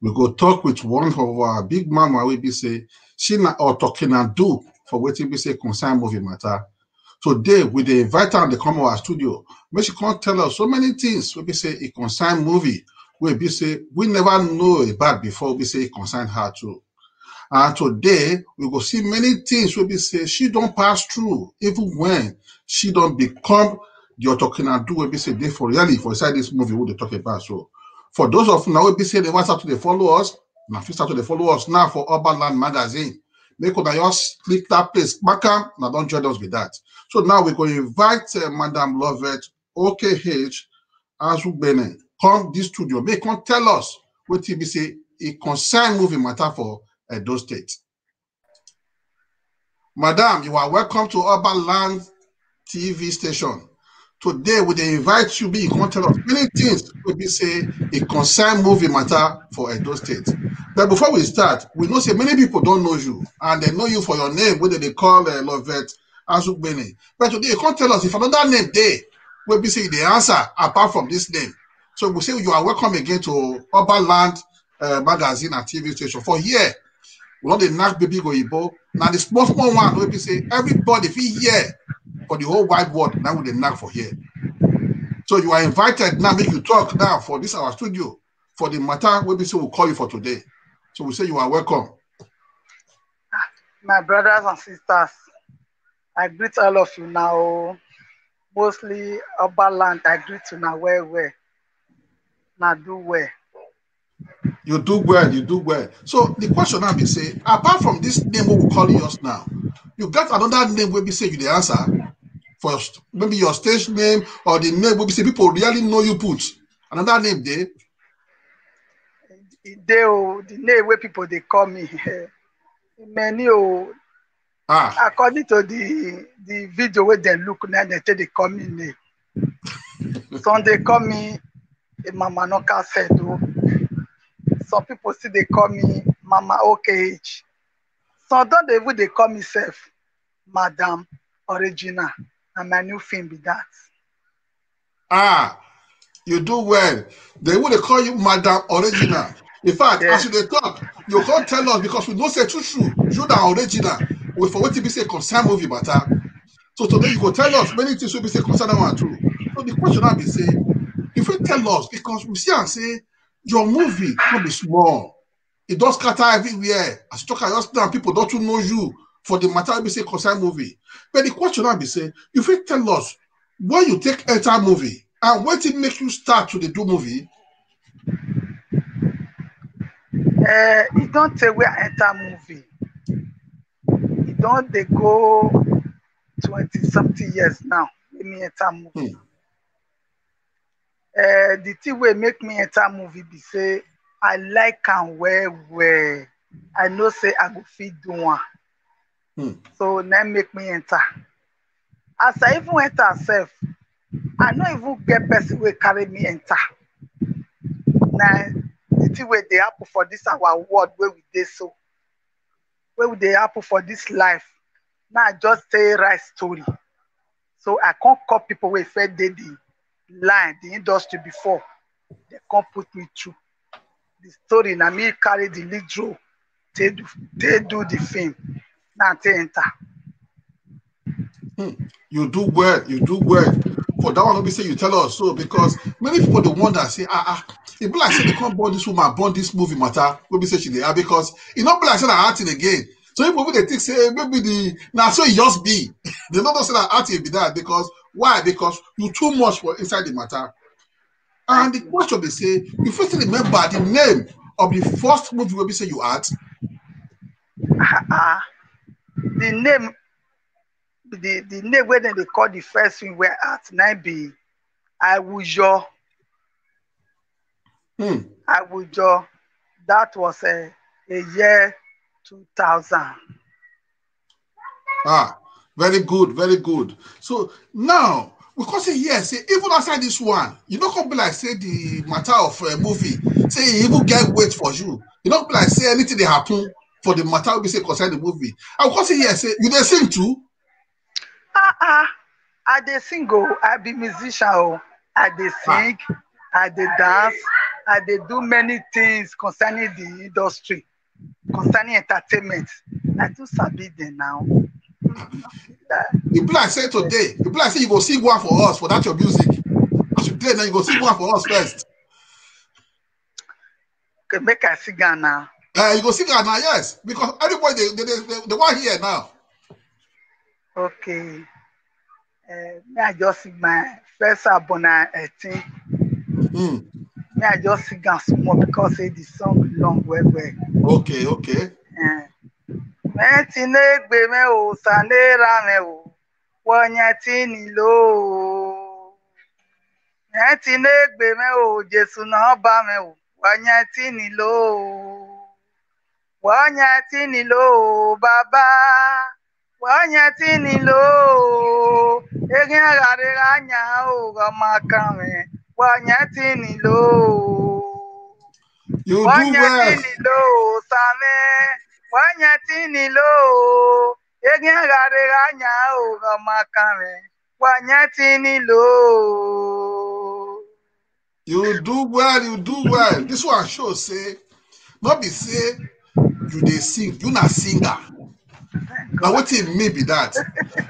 we go talk with one of our big mama wey be say she na or talking and do for wetin be say concern movie matter. Today we dey invite her to come our studio make she come tell us so many things wey be say e concern movie wey be say we never know about before be say e concern her too. And today we go see many things wey be say she don pass through even when she don become the talking and do wey be say dey for really for inside this movie we dey talk about. So for those of you now wey be say they want start to dey follow us, now fit start to dey follow us now for Urban Land Magazine. Make una just click that place, back am, now don't join us with that. So now we're going to invite Madam Lovett OKH Azugbene come this studio. Make come tell us what he be say a concern movie matter for Edo State. Madam, you are welcome to Urban Land TV station. Today we dey invite you be come tell us many things we be say a concern movie matter for Edo State. But before we start, we know say many people don't know you and they know you for your name, whether they call Lovett Azugbene. But today you can't tell us if another name there will be say the answer apart from this name. So we say you are welcome again to Urban Land Magazine and TV station. For here, we know the knack baby go Igbo. Now the small one will be say everybody feel here for the whole wide world. Now with the knack for here. So you are invited now, make you talk now for this our studio for the matter will be say we'll call you for today. So we say you are welcome. My brothers and sisters, I greet all of you now. Mostly Urban Land, I greet you now well. Now do well. You do well, you do well. So the question now be say, apart from this name what we calling us now, you got another name where be say you the answer for maybe your stage name or the name where be say people really know you put. Another name there. The name where people they call me. Many according to the video where they look now, they say they call me name. Some they call me Mama Noka said. Some people still they call me Mama OKH. Some don't they call me self Madam Original. And my new film be that. You do well. They would call you Madam Original. In fact, as you talk, you can't tell us because we don't say true. You are original. We for what you be say concern movie matter. So today you go tell us many things we be say concern one true. So the question I be say, if you tell us because we see and say your movie will be small. It does scatter everywhere. As you talk just now, people don't know you for the matter we say concern movie. But the question I be say, if you tell us why you take enter movie and what it make you start to the do movie. It don't say we enter movie. It don't they go 20-something years now. Let me enter movie. The thing will make me enter movie be say I like and well. I know say I go fit do one. So now make me enter. As I even enter self, I don't even get person will carry me enter. Now the thing where they happen for this our world where we dey so. Where would they happen for this life? Now I just say right story. So I can't call people where fed the line, the industry before. They can't put me through. The story now me carry the lead role. They do the film. Now they enter. You do well. For that one, we say you tell us so because many people they wonder say it be like say they can't born this woman, born this movie matter. We say she they are because it not be like say that acting again. So people they think say maybe the now so it just be they not say that acting be that because why? Because you too much for inside the matter. And the question they say you first remember the name of the first movie where we say you act. The name where they call the first film where at now be Awujo. Awujo. That was a year 2000. Very good. So now we can say yes, say even outside this one, you don't come be like say the matter of a movie, say you even get weight for you. You don't be like say anything they happen for the matter we say concern the movie. I will say yes, say you they sing too. I dey sing I be musician I dey sing, I dey dance, I dey do many things concerning the industry, concerning entertainment. I do sabi them now. You be like say today, you be like say you go sing one for us for that your music. As you play now, you go sing one for us first. Okay, make I sing now. You go sing now, yes, because everybody they want here now. Okay. Me I just sing my first album 18. Me I just sing small because the song long well. Okay. Metinegbe me o sanera me o wonyatini lo. Metinegbe me o Jesu na ba me o wonyatini lo. Wonyatini lo baba. Wonyatini lo. Egin agare anya o gamaka me. Wonyatini lo. You do well. Wonyatini lo same. Wanyatini lo, egin agare anya o gamakame. Wanyatini lo. You do well. This one shows say, not be say you dey sing, you not singer. Now what it mean be that?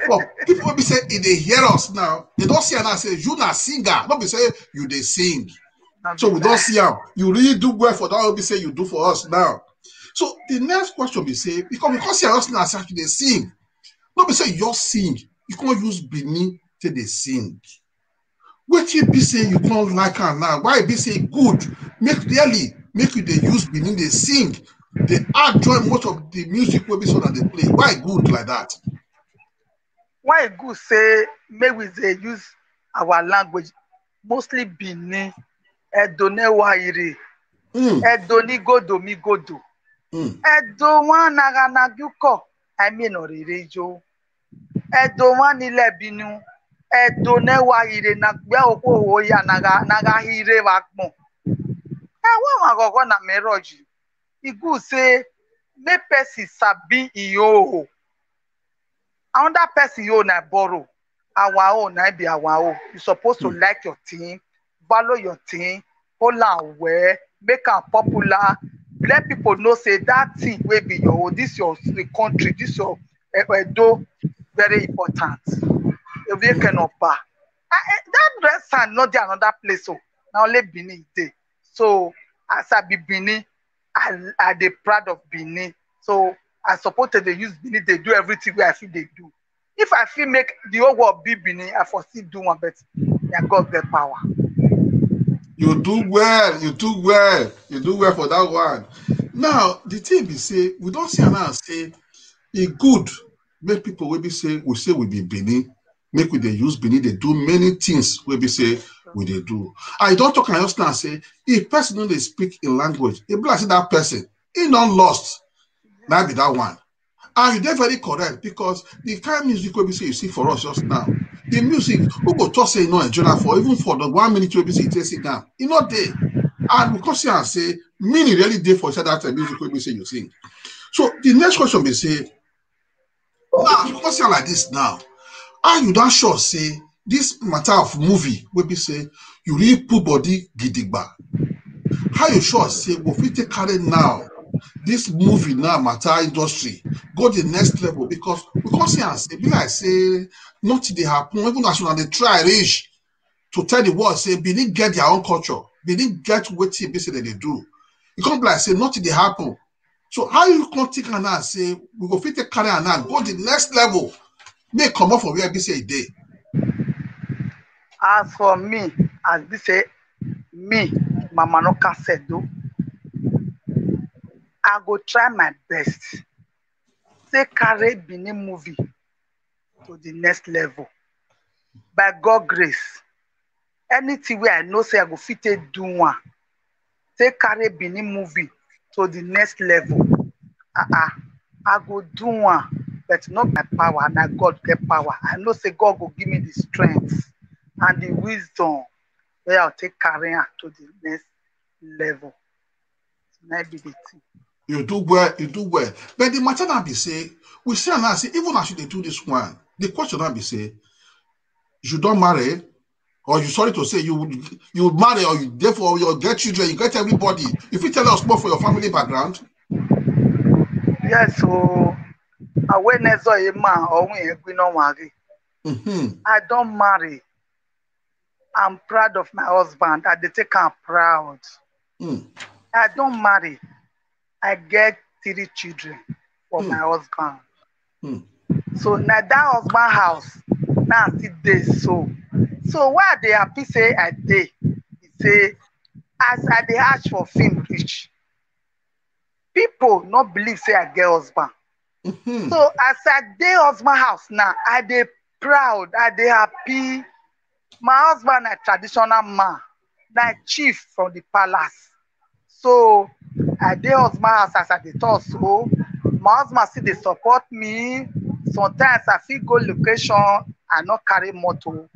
Well, people will be say if they hear us now, they don't see and say you not singer. Not be say you dey sing. So we don't see how you really do well for that. Will be say you do for us now. So the next question be say, because you are us now say they sing. Not be say you just sing. You can't use Benin till they sing. What you be say you can't like her now? Why be say good? Make you they use Benin, they sing. They add join most of the music will be so that they play. Why good like that? Why good say maybe they use our language, mostly Benin, Edone Wairi, Edoni Godo mi Godo. Edo wan naganaguko, I mean orirejo. Edo wan ile binu, Edo ne Wairi na gbe oko ya naga hire wakmo. Wa magogo na meroji. Igu say me person sabi iyo. Another person yo na borrow. Our own na be our own. You supposed to like your team, value your team, hold am well, make am popular. Let people know say that thing will be your own. This your the country, this your Edo, very important. If you cannot buy that restaurant, not there another place. So now only Benin day. So as I be Benin, I dey proud of Benin. So I support they use Benin, they do everything where I feel they do. If I feel make the whole world be Benin, I foresee do one, but yeah, God get power. You do well for that one. Now the thing be say we don't see now say it good make people will be say we be Benin, make we they use Benin, they do many things we be say we they do. I don't talk and just now say if person don't they speak in language, if like say that person he not lost, now be that one. And you're very correct because the kind of music we be say you see for us just now. The music, who go talk say no in general for even for the 1 minute we say it down. You know they and because you say meaning really day for that music we say you sing. So the next question be say now because you're like this now, are you not sure say this matter of movie will be say you really put body gidigba? How you sure say we fit take carry now? This movie now matter industry go the next level because see and say be like say nothing they happen even as soon they try reach to tell the world say Benin get their own culture, Benin get what be say that they do. You can't be like say nothing they happen. So how you can't take and now say we go fit take carry and now go the next level, make come up for where be say a day. As for me, as they say me, Mama Noka said though. I go try my best. Take carry Benin movie to the next level. By God's grace, anything where I know say I go fit do one. Take carry Benin movie to the next level. I go do one, but not by power. Now God get power. I know say God will give me the strength and the wisdom where I'll take carry to the next level. Maybe the thing. You do well. But the matter now be say, we say now say, even as they do this one, the question now be say, you don't marry, Or you sorry to say you marry, or you therefore you get children, you get everybody. If you tell us more for your family background. Yes, so awareness of a man or we no marry. I don't marry. I'm proud of my husband. I take him proud. I don't marry. I get 3 children for my husband. So now that husband house now still dey so. So why they happy say I dey? He say as I dey ask for film reach, people not believe say I get husband. So as I dey husband house now, I dey proud, I dey happy. My husband a traditional man, na chief from the palace. So I dey husband house as I dey talk so. My husband still dey support me. Sometimes I fit go location, I not carry motor.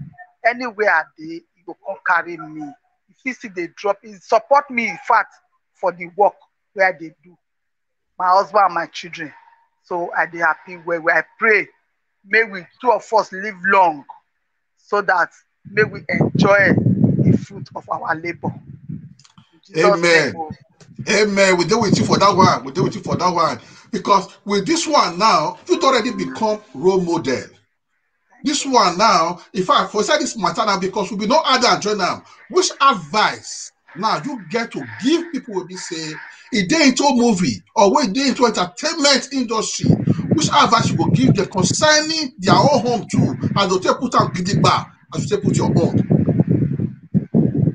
Anywhere I dey, he go come carry me. If he see dey drop, he support me in fact for the work where they do. My husband and my children. So I dey happy where I pray. May we 2 of us live long so that may we enjoy the fruit of our labor. Amen. Amen. We deal with you for that one. We deal with you for that one. Because with this one now, you've already become role model. This one now, in fact, for say this matter now, because we'll be no other join now. Which advice now you get to give people will be say, if they into movie or when they into entertainment industry, which advice you will give them concerning their own home too, and they put on gidigba as you put your own?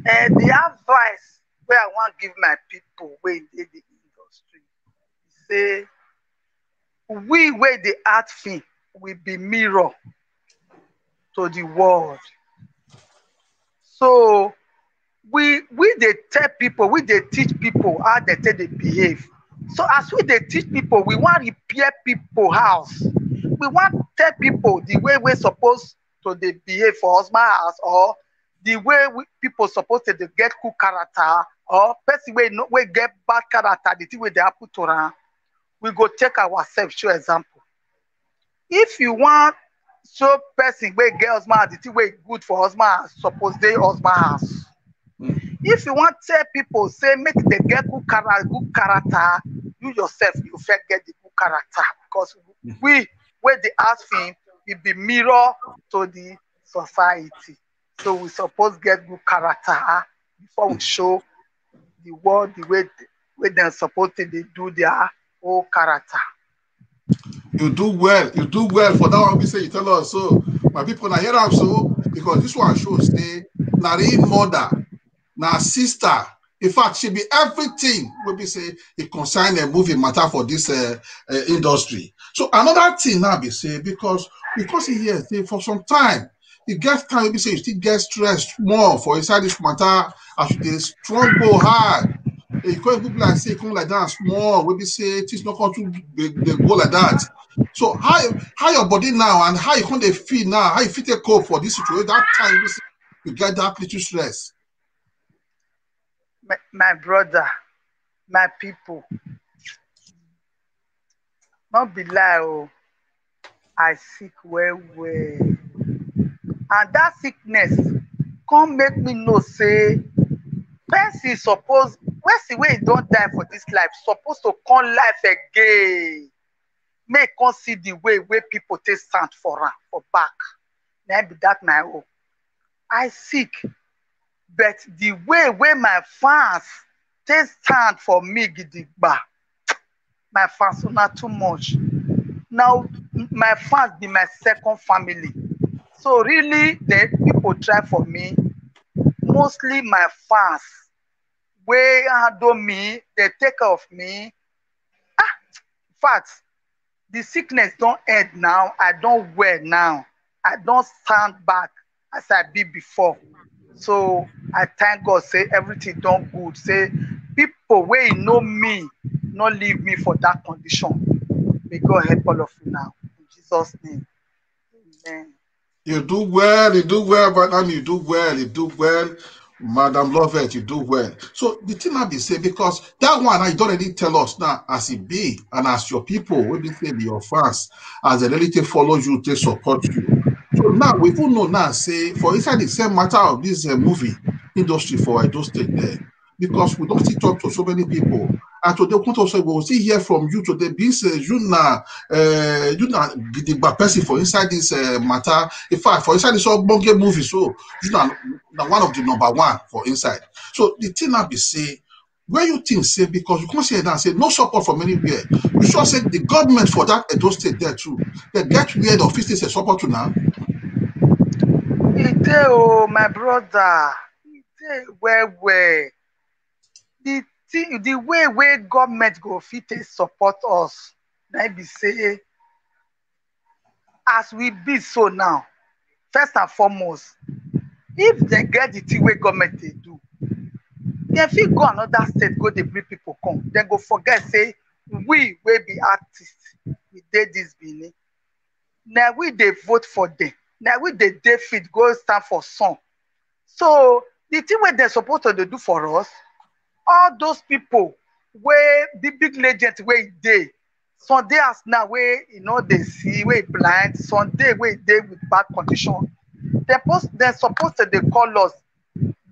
The advice where I want to give my people when they the industry say we where the art film will be mirror to the world. So we they tell people, we they teach people how they tell they behave. So as we they teach people, we want to repair people house. We want to tell people the way we're supposed to they behave for husband house, or the way people supposed to get good character, or person we get bad character, the thing way they happen to them. We go take ourselves show example. If you want show person where get husband, the thing way good for husband, suppose they husband house. If you want to tell people, say make they get good character, you yourself you first get the good character, because we where the art film will be mirror to the society. So we suppose get good character before we show the world the way they're supposed to do their whole character. You do well for that one. We say you tell us so. My people now hear so because this one shows say Nari mother, na sister. In fact, she be everything. We be say it concern a movie matter for this industry. So another thing now be say because he here say for some time. You get time, maybe say you still get stressed more for inside this matter as you struggle hard. You can't go like say come like that small. Maybe say it's not going to go like that. So how your body now and how you can they feel now? How you feel to cope for this situation? That time you get that little stress. My brother, my people, not be lie. Oh, I sick well. And that sickness can't make me know say person suppose person wey don't die for this life supposed to come life again. Make come see the way people take stand for back. Then be that my own. I sick, but the way my fans take stand for me gidigba, my fans are not too much. Now my fans be my second family. So really, the people try for me. Mostly my fans, wey handle me, they take care of me. In fact, the sickness don't end now. I don't wear now. I don't stand back as I be before. So I thank God. Say everything done good. Say people wey know me, not leave me for that condition. May God help all of you now. In Jesus' name, amen. You do well, Madam, you do well. Madam Lovett, you do well. So the thing I be say, because that one I don't already tell us now as it be, and as your people, when they say be your fans, as the relative follow you, they support you. So now we even know now, say, for inside the same matter of this movie industry for Edo State there, because we don't still talk to so many people. And today, we will see hear from you today. Being you now the person for inside this matter. In fact, for inside this whole movie, so you know one of the number one for inside. So the thing now be say, where you think say, because you can't say that and say no support from anywhere. You sure say the government for that Edo State there too. They get weird of a support to now. Oh, my brother, where the way government go fit support us, na be say as we be so now, first and foremost, if they get the thing wey government dey do, dem fit go another state go dey bring people come, dem go forget say we wey be artists, we dey this Benin, na we dey vote for dem, na we dey fit go stand for sun. So the thing wey dem suppose to dey do for us, all those people wey big legends wey dey, some dey as now wey you know dey see, wey blind, some dey wey dey with bad condition, dem suppose to dey call us,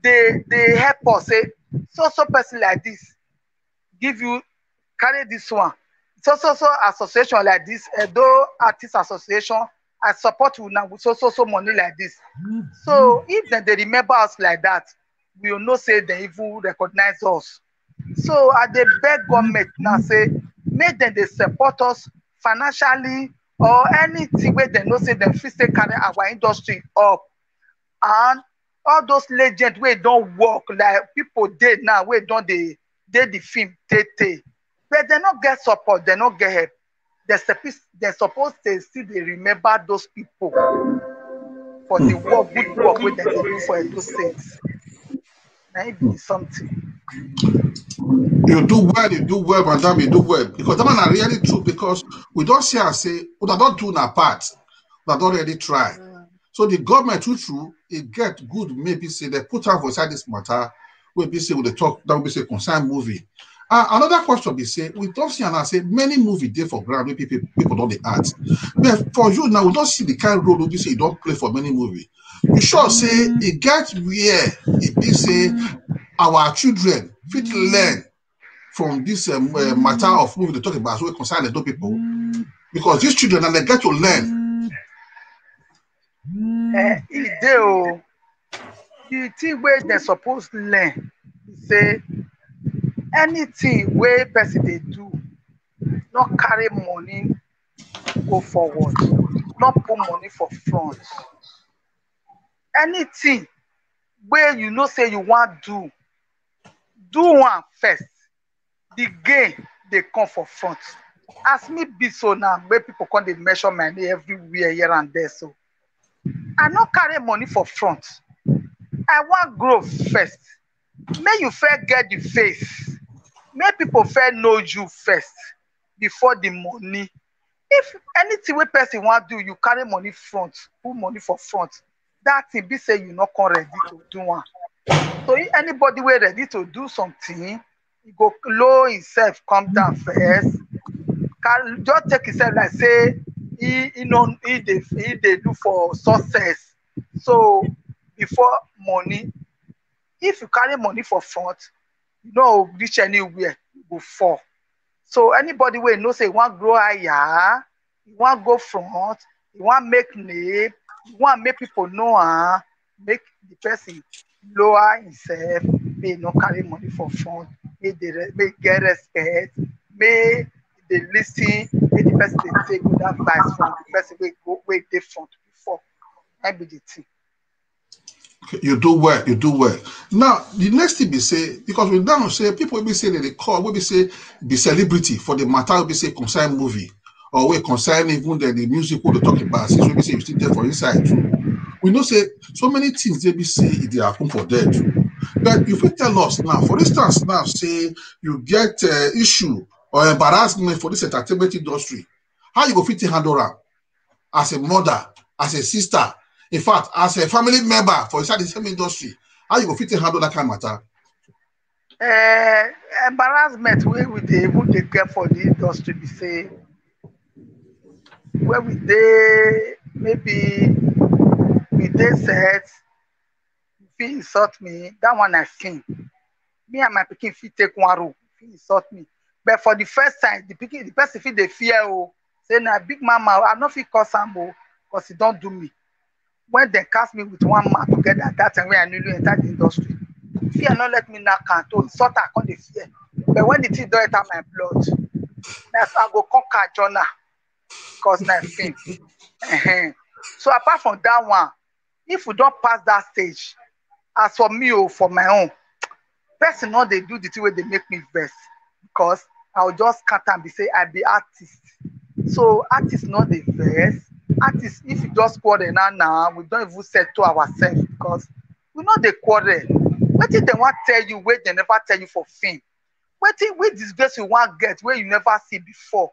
dey help us say so person like this give you, carry this one, so association like this, Edo Artists Association, I support you now with so money like this. So if dem dey remember us like that, we will know say dem even recognize us. So I dey beg government now say make dem dey support us financially or anything wey dem know say dem fit still carry our industry up. And all those legends wey don work, like people dey now wey don dey the film tey, but dem no get support, dem no get help. Dem suppose to still dey remember those people for the work, good work wey dem dey do for Edo State. Na it be something. You do well, madam, you do well. Because that one are really true, because we don't see and say, we don't do our part, we don't really try. So the government, true, it get good, maybe say they put out for inside this matter, maybe say with the talk, that will be say concern movie. Another question be say, we don't see and say many movies there for ground, maybe people don't the art. But for you now, we don't see the kind of role we say you don't play for many movies. You sure say it gets where it be say our children fit learn from this matter of movie they talk about, so we concern the people, because these children and they get to learn. The thing where they supposed to learn, say anything where person they do, not carry money go forward, not put money for front. Anything where you know say you want do one first. The gain they come for front. As me be so now, where people come they measure my name everywhere here and there. So I not carry money for front. I want growth first. May you first get the face. May people first know you first before the money. If anything where person want do, you carry money front, put money for front. That thing be say you not come ready to do one. So if anybody were ready to do something, he go low himself, come down first. Can just take himself like say he they do for success. So before money, if you carry money for front, you know reach anywhere, you go fall. So anybody will know say you want grow higher, you want go front, you want make name, you want make people know make the person lower himself, may not carry money for front, may get respect, may they listen, may the person they take good advice from the person will go way different before. That be the thing. Okay, you do well. Now the next thing we say, because we now say people will be saying that they call, will be say the celebrity for the matter will be say concern movie, or we concern even the music we talk about, since we be say you still there for inside too. We know say so many things they be say it they happen for there too. But if you tell us now, for instance, now say you get issue or embarrassment for this entertainment industry, how you go fit handle am as a mother, as a sister, in fact, as a family member for inside the same industry? How you go fit handle that kind of matter? Embarrassment where we even they get for the industry, we say where we they maybe we dey set, you fit insult me, that one I film. Me and my pikin fit take one role, fit insult me. But for the first time, the person fit dey fear oh, say na big mama, I no fit cause am oh, because he don't do me. When they cast me with one man together, that time when I newly entered the industry, fear not let me knock am to insult her, come dey fear. But when the thing don't enter my blood, that's I go conquer Jonah, because na film. So apart from that one, if we don't pass that stage, as for me or for my own, person not they do the thing where they make me vex, because I'll just cut and be say I be artist. So artists not the vex. Artists, if you just quarrel now, we don't even say to ourselves, because we know they quarrel. What if they want tell you where they never tell you for film? What if we disgrace you want get where you never see before?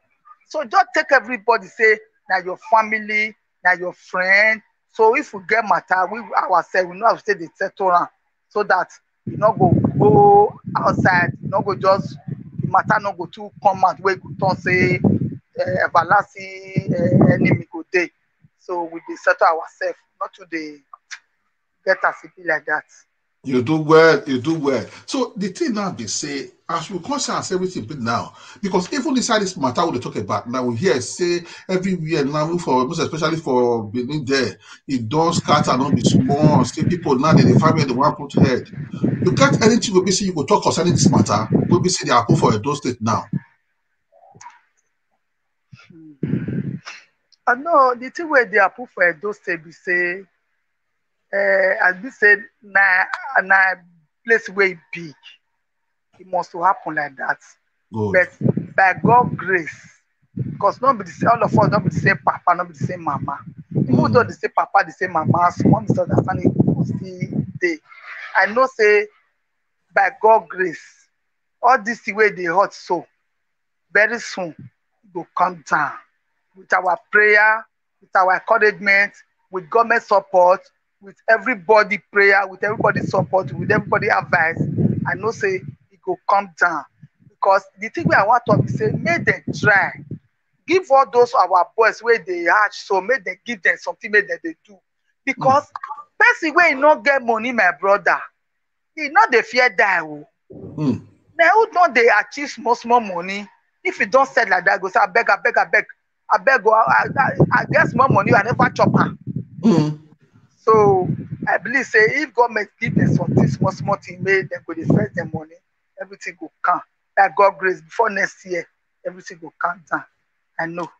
So just take everybody say now your family, now your friend. So if we get matter, we ourselves, we know how to say the settle around, so that you not go outside, you not go just the matter not go too come out where you don't say everlasting enemy go day. So we dey settle ourselves, not to the get us be like that. You do well, you do well. So the thing now be say, as we concern everything big now, because even inside this matter we talk about now, we hear say everywhere now, for most especially for Benin there, it does scatter not be small. See people now they find where they want put head. You got anything will be say you go talk concerning this matter? Will be say they are put for Edo State now. I know the thing where they are put for Edo State be say. As we said, na place where big, it must happen like that. Good. But by God's grace, because nobody say all of us don't be the same papa, nobody the same mama. Even though they say papa, they say mama, some misunderstanding will still dey. I know say by God's grace, all this way they hurt so very soon it will come down with our prayer, with our encouragement, with government support. With everybody prayer, with everybody support, with everybody advice, I know say it go come down. Because the thing where I want to be say, make them try. Give all those our boys where they hatch, so make them give them something make them they do. Because person where you not get money, my brother, he not the fear die. Now who don't they achieve small money? If you don't sell like that, go say I beg, I get small money, I never chop her. So I believe say if government give them something small thing, make them go dey first them money, everything go come. By God's grace, before next year, everything go come down. I know.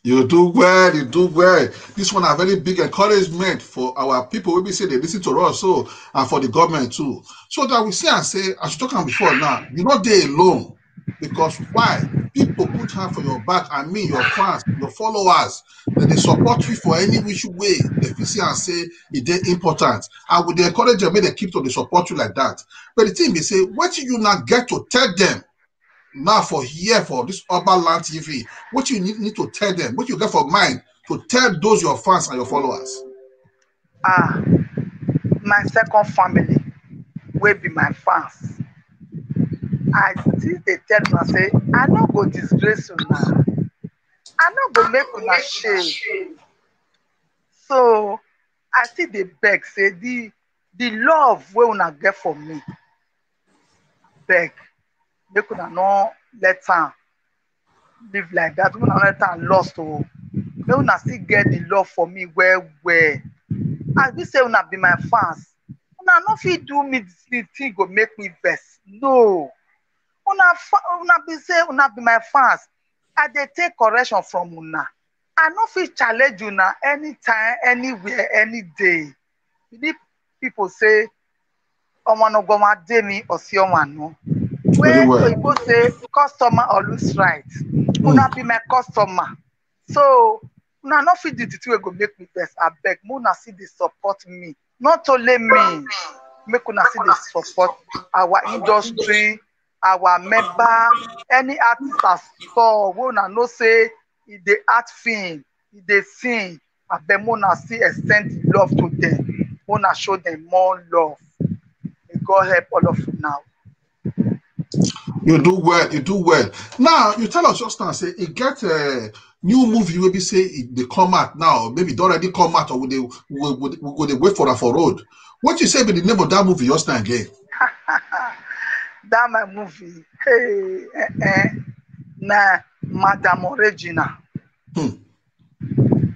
You do well, you do well. This one a very big encouragement for our people. We be say they listen to us, so and for the government too. So that we see and say, as you talking before now, you're not there alone. Because why? People put hand for your back, I mean your fans, your followers, that they support you for any which way. They feel see and say it's important. And with the encourage them, they keep to they support you like that. But the thing they say, what you not get to tell them now for here for this Urban Land TV? What you need to tell them, what you get for mind to tell those your fans and your followers? My second family will be my fans. I still they tell me say I no go disgrace una, I no go make una shame. So I still they beg say the love wey una get for me, beg make una no let am live like that. Una no let am lost oh. Make una still get the love for me well. As we say una be my fans, una no fit do me the thing go make me vex. No. Una be say una be my fans. I dey take correction from una. I no fit challenge una anytime, anywhere, any day. The people say, "Omo go ma dey me or see no." When people say customer always right, una be my customer. So una no fit do the thing wey go make me vex. Abeg, una see dey support me. Not only me, make una see dey support our industry. Our member, any artist as store, we una know say if they act film, if they sing, abeg una still extend the love to them. Una show them more love. May God help all of you now. You do well. You do well. Now you tell us just now. Say it get a new movie. Maybe say they come out now. Maybe they already come out, or would they wait for road? What you say be the name of that movie just now again? That my movie. Hey, na Madam Original.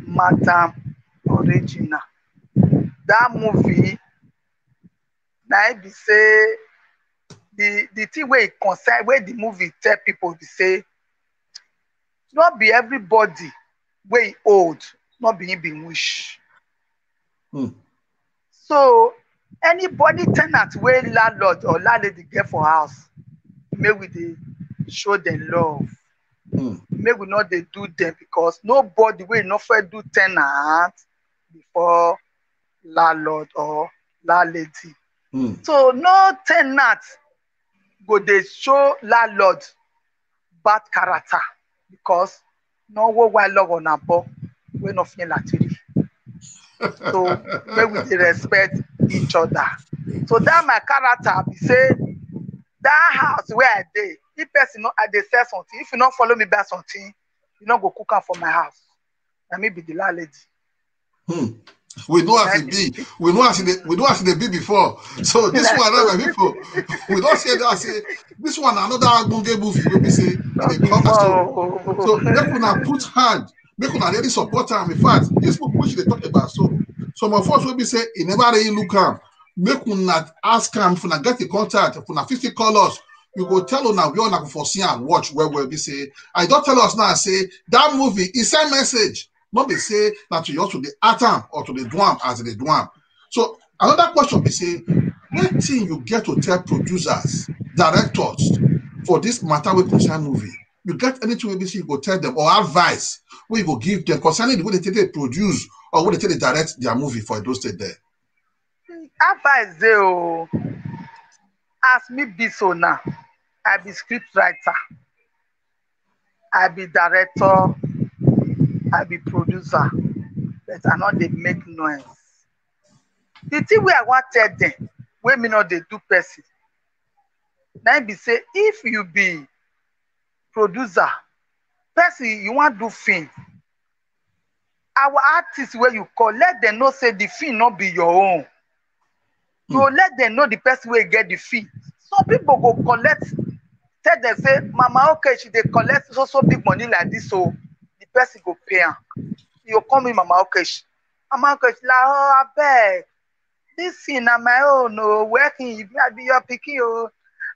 Madam Original. That movie. Now be say the thing where it concern where the movie tell people be say not be everybody where old, not be him wish. So anybody tenant where landlord or landlady get for house, make we dey show them love. Make we not they do them because nobody will not fit do tenant before landlord or landlady. So no tenant go dey show landlord bad character because no one log on a book we no feel latiri. So make we dey respect each other. So that my character be say that house where I dey, if person no I dey sell something, if you not follow me buy something, you not go cook am for my house. Na me be the landlady. We know as it be. We know as it be before. So this one, my people, we don't say that. Say this one another Agbonge movie. We be say they come so make una put hand, make una really support them. In fact, this book which they talk about. So some of us will be say it never really look am. Make una ask them, if una get the contact, if una 50 call us. You go tell una we all like foresee and watch where we be say. I don't tell us now. Say that movie is a message. Not be say that you also the atom or to the dwam as the dwam. So another question be say, what thing you get to tell producers, directors for this matter with concern movie? You get anything maybe you go tell them or advice where you go give them concerning the way they produce or way they direct their movie for those state there? Advice there, as me be so now, I be script writer, I be director, I be producer, but I not they make noise. The thing where I want to tell them, where me not they do person. Now be say if you be producer, person you want do film. Our artists where you call, let them know say the film not be your own. So let them know the person will get the fee. Some people go collect, tell them say, Mama, okay, she they collect so big money like this, so the person go pay her. You come in, Mama, okay, Mama, okay, like, oh, I beg. This thing on my own, no, working, if I be your picking, oh,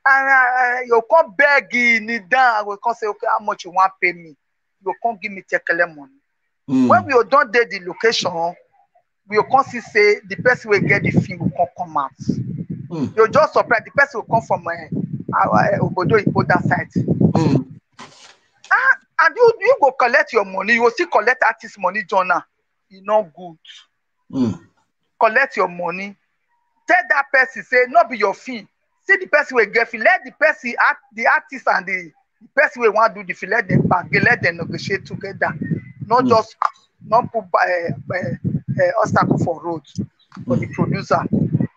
and you come begging it down, I will come say, okay, how much you want to pay me? You come give me tekele money. When we don't date the location, we will come see say the person will get the fee will come out. You're just surprised the person will come from our Obodo Ipo that side. And you go collect your money, you will still collect artist money, Jonah. It's not good. Collect your money. Tell that person, say, not be your fee. See the person will get fee. Let the person, the artist and the person will want to do the fee, let them bargain, let them negotiate together. Not just not put obstacle for road for the producer.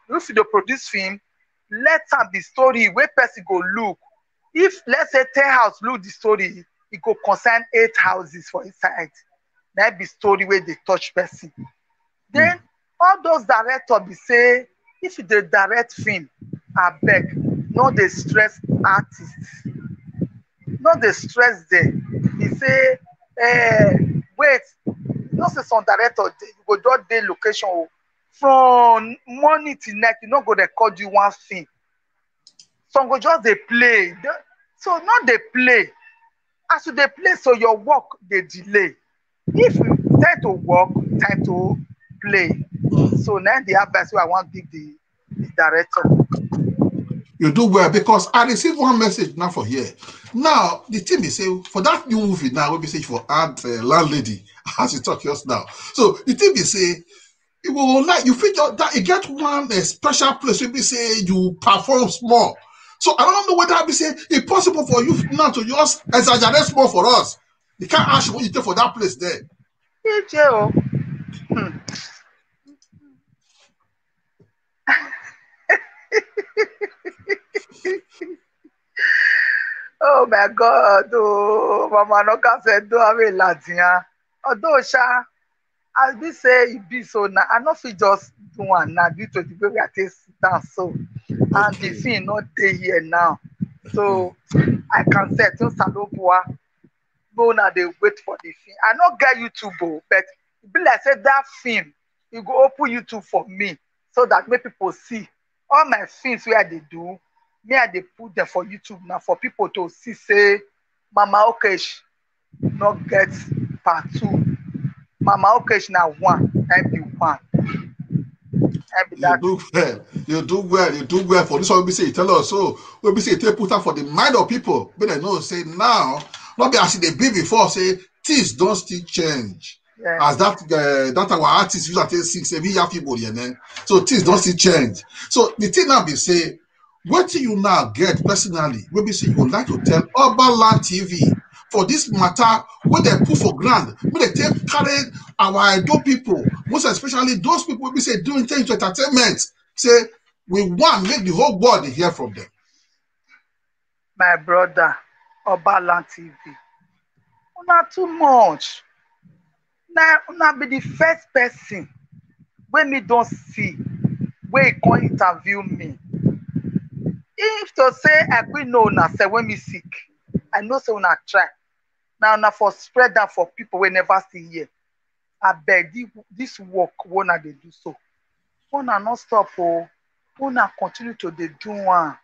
If you produce film, let am be story where person go look. If let's say 10 house look the story, it go concern 8 houses for inside. That be story where they touch person. Then all those directors be say, if they direct film, I beg, not they stress artists, not they stress them. He say, wait. You know, say some director, you go just dey location from morning till night, you not go record you one thing. Some go just they play. So not they play. As you they play, so your work they delay. If you time to work, time to play. So now the advice I want to give the director. You do well because I received one message now for here. Now the thing is say for that new movie now we say for add landlady as you talk just now. So the thing is say it will like you feel that you get one special place where we say you perform small. So I don't know whether we say it's possible for you now to just exaggerate small for us. You can't ask what you take for that place there. Oh my God, oh, Mama Noka said, do have a Latina. Although, Sha, as we say, it be so now, I know if just do one now due to the way we are taking down so. And the Okay. thing not there here now. So, I can say, to Salopua, no, now they wait for the film. I not get YouTube, oh, but it be like say that film, you go open YouTube for me so that make people see all my films where they do. Me, I they put them for YouTube now for people to see. Say, Mama Okesh not get part 2. Mama Okesh now 1, I be 1. I be You that. do well. You do well. You do well. For this one, we say tell us so. We say take put out for the mind of people. But I know say now, not be as they be before. Say things don't still change. Yeah. As that our artists use that sing say we have people here, man. So things don't still change. So the thing now be say, what do you now get personally? Maybe say you would like to tell Urban Land TV for this matter where they put for ground, where they take carry our Edo people, most especially those people we say doing things to entertainment, say we want make the whole world hear from them. My brother, Obaland TV. Not too much. Now, una be the first person when me don't see where he can interview me. If to say I will know una say when me sick, I know say una try. Now na for spread that for people we never see here. I beg this work wanna they do so. Wanna not stop oh, wanna continue to they do one.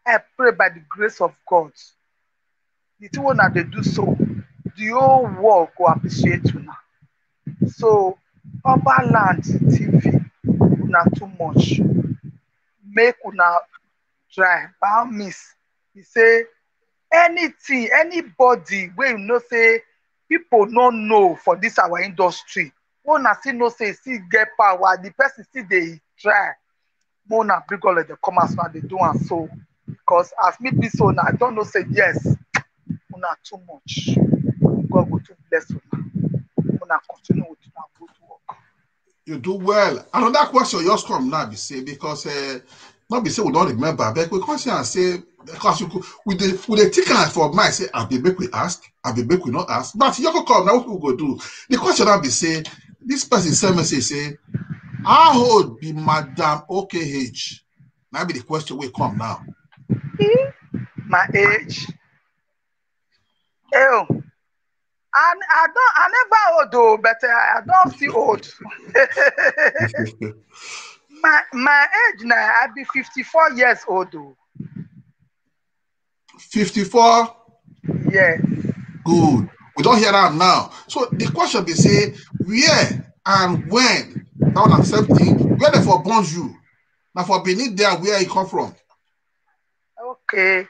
I pray by the grace of God. The thing wanna they do so, the whole world go appreciate you now. So Urban TV, una too much. Make una try by miss. He say anything, anybody wey you know say people no know for this our industry, una still know say still get power, the person still dey try. Una bring all of the commerce now dey do am so because as me be so now, I don know say yes, una too much. God go too bless una. Una continue with una good work. You do well. Another question just come now be say because not be say we don't remember, but we come and say because we the ticker for mind say I be make we ask, I be make we not ask. But you come now what we go do? The question now be say this person send message say how old be Madam OKH? Now be the question will come now. My age. Oh, I never old though, but I don't feel old. my age now, I be 54 years old though. 54? Yes. Good. We don't hear that now. So the question be say where and when? That one accepting. Where they for born you? Now for Benin there, where you come from? Okay.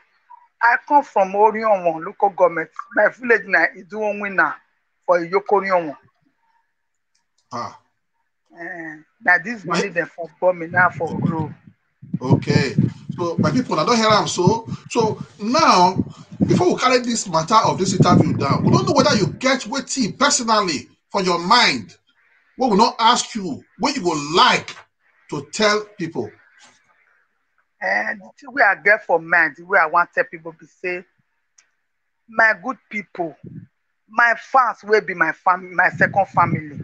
I come from Orionwon local government. My village now is doing winner for Yokorionwon. Ah. Now this village them for born me now for grow. Okay. So my people, I don't hear them so. So now, before we carry this matter of this interview down, we don't know whether you get waiting personally for your mind. We will not ask you what you would like to tell people. And the thing we I get for mind, the way I want to tell people be say, my good people, my fans will be my family, my second family.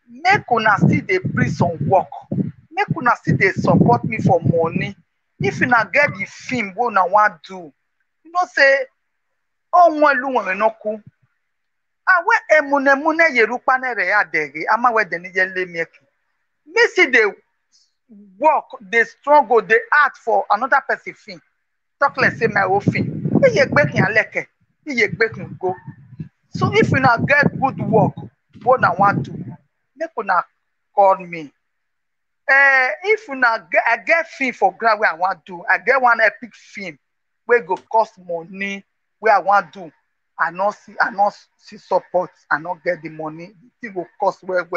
Make una still dey bring some work. Make una still dey support me for money. If una get the film wey una wan do, you know say ohun eluwọn no ku. Awe emunemune yerukpane re adege ama we de nije lemeki. Me see dey work, dey struggle, dey act for another person film. Talk like say my own film. Iye gbekin aleke, iye gbekin go. So if una get good work, what una wan do, make una call me. If una get, I get film for ground where I want do. I get one epic film where go cost money where I want do. I not see support. I not get the money. The thing will cost well.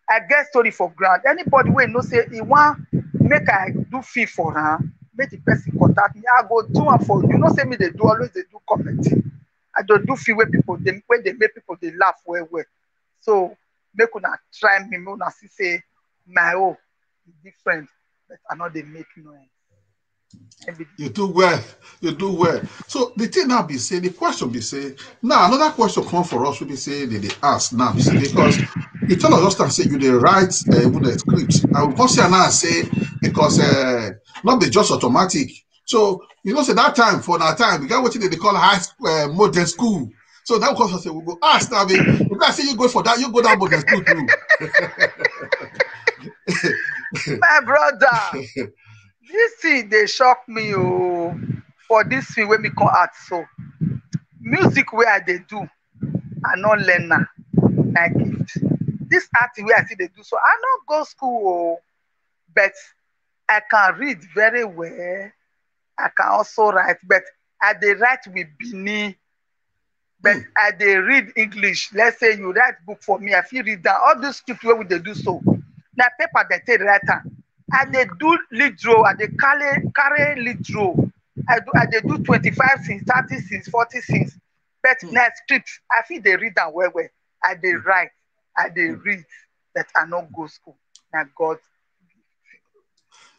I get story for ground. Anybody wey know say he want make I do film for her, make the person contact me. I go do am for you. Know say me they do always they do comedy. I don't do film where people they when they make people they laugh well. So make una try me, make una see say my own is different, but I know they make noise. You do well. You do well. So the thing now be say, the question be say, now another question come for us will be say they ask now be say, because you tell us just and say you they write even the script. I will consider now say because not be just automatic. So you know say that time for that time we got what they call high modern school. So that because I say we go ask now. If I say you go for that, you go down modern school too. My brother, this thing they shock me for this thing when me come out so. Music where I they do, I not learn na gift. This acting where I see they do so, I not go school but I can read very well. I can also write, but I they write with Bini. But I they read English. Let's say you write book for me, I feel read down all those script where would they do so. Now paper they take writer. I they do lead draw, I they carry lead draw. I they do 25 scenes, 30 scenes, 40 scenes. But now script, I feel they read down well. I they write, I they read, that I not go school. Now God.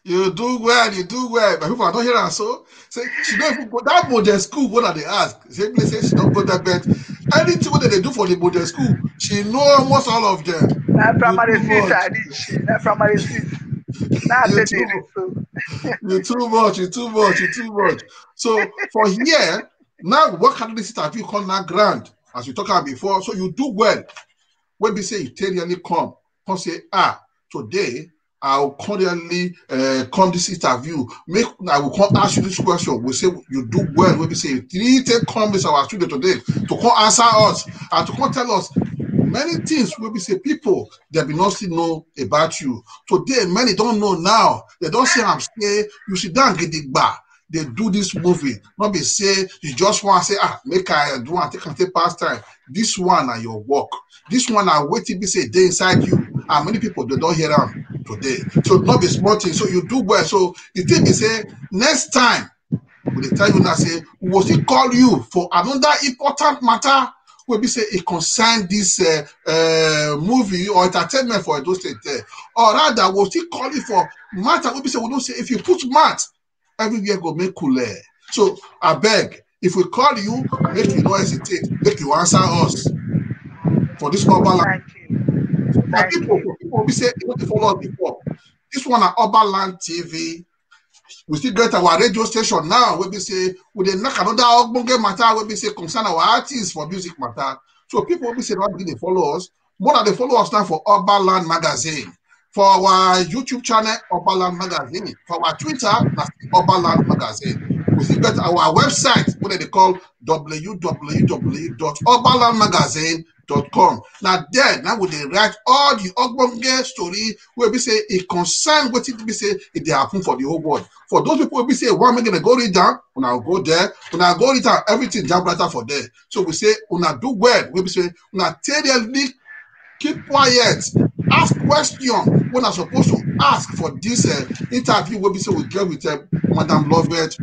You do well, you do well. But people are not hearing so. Say she don't even go that modern school. What are they ask? Simply say she don't go that bed. Anything what they do for the modern school, she know almost all of them. Now primary six, I reach. Now primary six. Now I say you're too much. You're too much. You're too much. So for here now, what kind of this interview called now grand as we talked about before. So you do well. When we say you really come say today. I'll cordially come this interview. I will come ask you this question. We say you do well. When we say you come to our studio today to come answer us and to come tell us many things. When we say people they be not still know about you today, many don't know now. They don't say I'm scared. You sit down get the bar. They do this movie. Not be say you just want to say make I do and take past time. This one are your work. This one are waiting be say they inside you. And many people they don't hear them today. So not be small thing. So you do well. So the thing is say next time we tell you now say we will still call you for another important matter. Will be say it concern this movie or entertainment for those state there. Or rather we'll still call you for matter. Will be say we don't say if you put math everywhere go make cooler. So I beg if we call you, make you no hesitate, make you answer us for this mobile. For people we say they follow us before. This one at Urban Land TV. We still get our radio station now. We be say we dey knock another ogbonge matter. We be say concern our artists for music matter. So people will be say not begin they follow us. More than they follow us now for Urban Land Magazine. For our YouTube channel, Urban Land Magazine. For our Twitter, that's Urban Land Magazine. We still get our website, what they call www.urbanlandmagazine.com. Now there, now we they write all the ogbonge story where we say it concern what it be say it they happen for the whole world. For those people we say one minute go read down, when I go there, when I go read down, everything jump right for there. So we say when I do well, we say when I tell them keep quiet, ask question when I'm supposed to ask for this interview where we say we get with Madam Lovett.